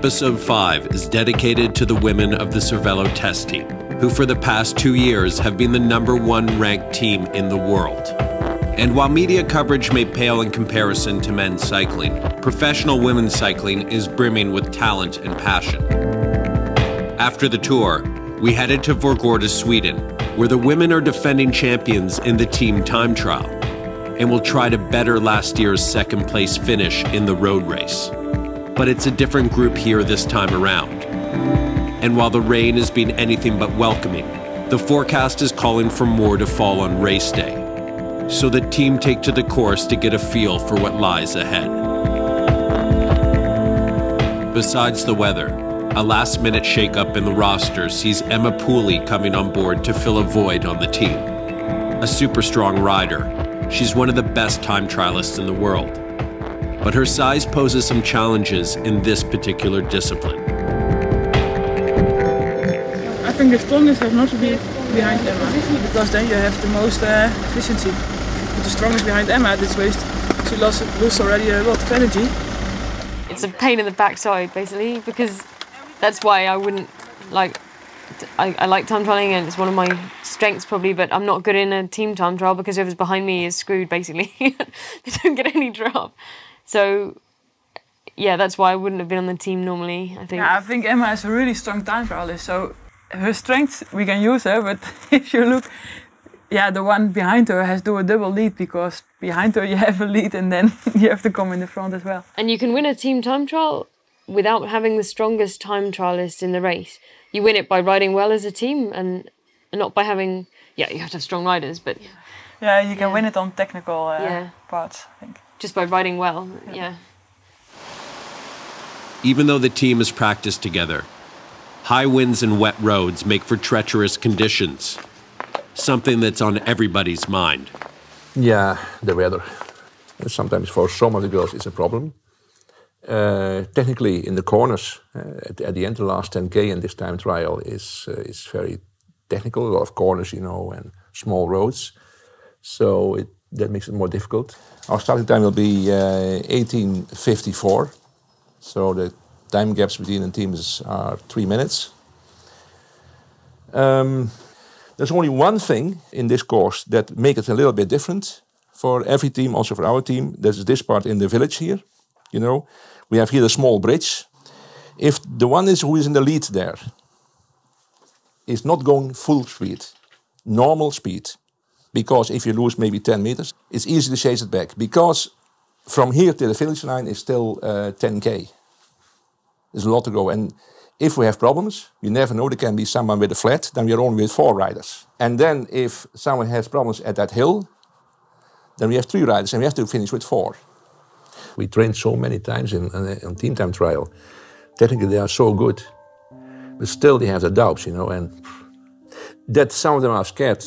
Episode 5 is dedicated to the women of the Cervelo test team, who for the past 2 years have been the #1 ranked team in the world. And while media coverage may pale in comparison to men's cycling, professional women's cycling is brimming with talent and passion. After the tour, we headed to VÅRGÅRDA, Sweden, where the women are defending champions in the team time trial, and will try to better last year's second-place finish in the road race. But it's a different group here this time around. And while the rain has been anything but welcoming, the forecast is calling for more to fall on race day. So the team take to the course to get a feel for what lies ahead. Besides the weather, a last-minute shake-up in the roster sees Emma Pooley coming on board to fill a void on the team. A super strong rider, she's one of the best time trialists in the world. But her size poses some challenges in this particular discipline. I think the strongest has not to be behind Emma, because then you have the most efficiency. If the strongest behind Emma at this waist, she lost already a lot of energy. It's a pain in the backside, basically, because that's why I wouldn't like. I like time trialing, and it's one of my strengths probably, but I'm not good in a team time trial because whoever's behind me is screwed, basically. They don't get any drop. So, yeah, that's why I wouldn't have been on the team normally, I think. Yeah, I think Emma is a really strong time trialist, so her strengths we can use her, but if you look, yeah, the one behind her has to do a double lead, because behind her you have a lead and then you have to come in the front as well. And you can win a team time trial without having the strongest time trialist in the race. You win it by riding well as a team and not by having, yeah, you have to have strong riders, but... Yeah, you can win it on technical parts, I think. Just by riding well, yeah. Even though the team has practiced together, high winds and wet roads make for treacherous conditions, something that's on everybody's mind. Yeah, the weather. Sometimes for some of the girls it's a problem. Technically, in the corners, at the end of the last 10K in this time trial is very technical, a lot of corners, you know, and small roads. So that makes it more difficult. Our starting time will be 18:54, so the time gaps between the teams are 3 minutes. There's only one thing in this course that makes it a little bit different for every team, also for our team. There's this part in the village here, you know. We have here a small bridge. If the one who is in the lead there is not going full speed, normal speed, because if you lose maybe 10 meters, it's easy to chase it back. Because from here to the finish line is still 10K. There's a lot to go. And if we have problems, you never know, there can be someone with a flat, then we are only with 4 riders. And then if someone has problems at that hill, then we have 3 riders and we have to finish with 4. We trained so many times in team time trial. Technically they are so good, but still they have the doubts, you know, and that some of them are scared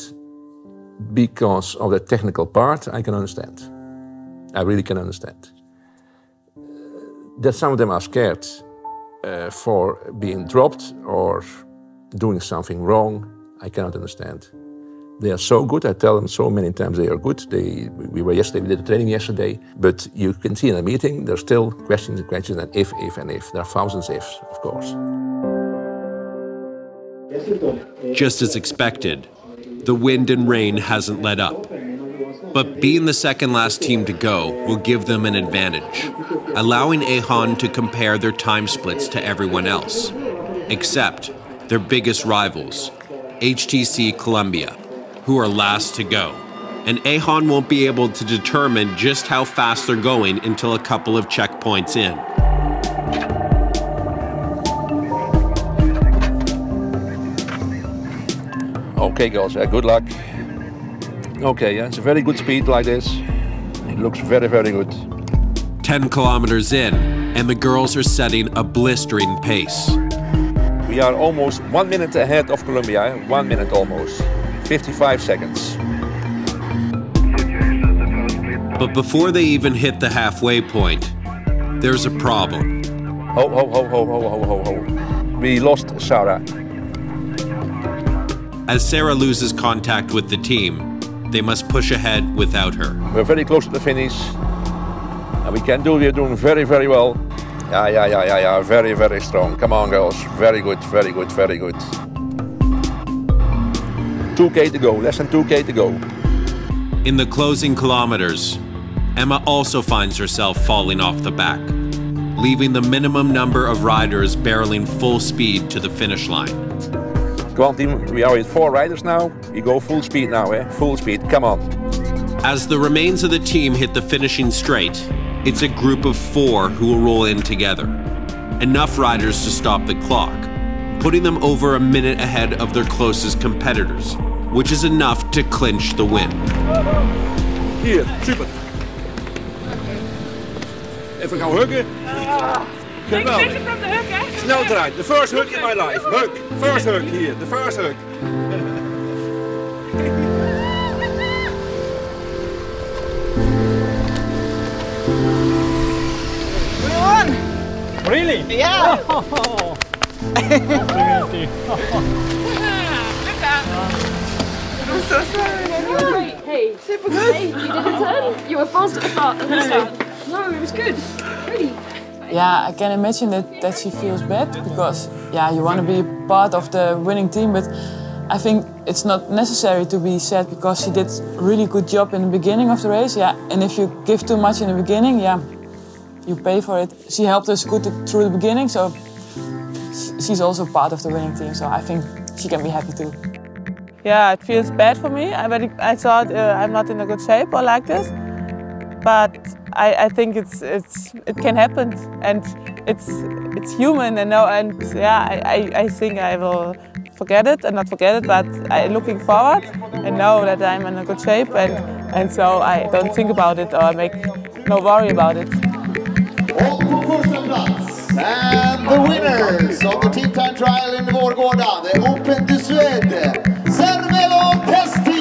because of the technical part, I can understand. I really can understand. That some of them are scared for being dropped or doing something wrong, I cannot understand. They are so good, I tell them so many times they are good. We did a training yesterday, but you can see in a meeting, there's still questions and questions, and if. There are thousands ifs, of course. Just as expected, the wind and rain hasn't let up. But being the second-last team to go will give them an advantage, allowing Ehan to compare their time splits to everyone else, except their biggest rivals, HTC Columbia, who are last to go. And Ehan won't be able to determine just how fast they're going until a couple of checkpoints in. Okay, girls, good luck. Okay, yeah, it's a very good speed like this. It looks very, very good. 10 kilometers in, and the girls are setting a blistering pace. We are almost 1 minute ahead of Colombia, 1 minute almost, 55 seconds. But before they even hit the halfway point, there's a problem. Ho, ho, ho, ho, ho, ho, ho, ho. We lost Sarah. As Sarah loses contact with the team, they must push ahead without her. We're very close to the finish. And we're doing very, very well. Yeah, very, very strong. Come on, girls. Very good, very good, very good. 2K to go, less than 2K to go. In the closing kilometers, Emma also finds herself falling off the back, leaving the minimum number of riders barreling full speed to the finish line. Come on, team. We are with 4 riders now. We go full speed now, eh? Full speed. Come on. As the remains of the team hit the finishing straight, it's a group of 4 who will roll in together. Enough riders to stop the clock, putting them over a minute ahead of their closest competitors, which is enough to clinch the win. Hier, super. Even gaan huggen. Geweldig. Snel eruit. The first hug in my life. Hug. First hug here. The first hug. We won! Really? Yeah! I'm so sorry. Hey, super good. Hey, you did a turn. You were fast at the start. No, it was good. Really. Yeah, I can imagine that she feels bad because, yeah, you want to be part of the winning team, but I think it's not necessary to be sad because she did a really good job in the beginning of the race, yeah. And if you give too much in the beginning, yeah, you pay for it. She helped us good through the beginning, so she's also part of the winning team, so I think she can be happy too. Yeah, it feels bad for me. I thought I'm not in a good shape or like this, but I think it can happen, and it's human, and yeah, I think I will forget it and not forget it, but I'm looking forward and know that I'm in a good shape, and so I don't think about it or make no worry about it. And the winners of the team time trial in VÅRGÅRDA, the Open du Suède, Cervelo BTP.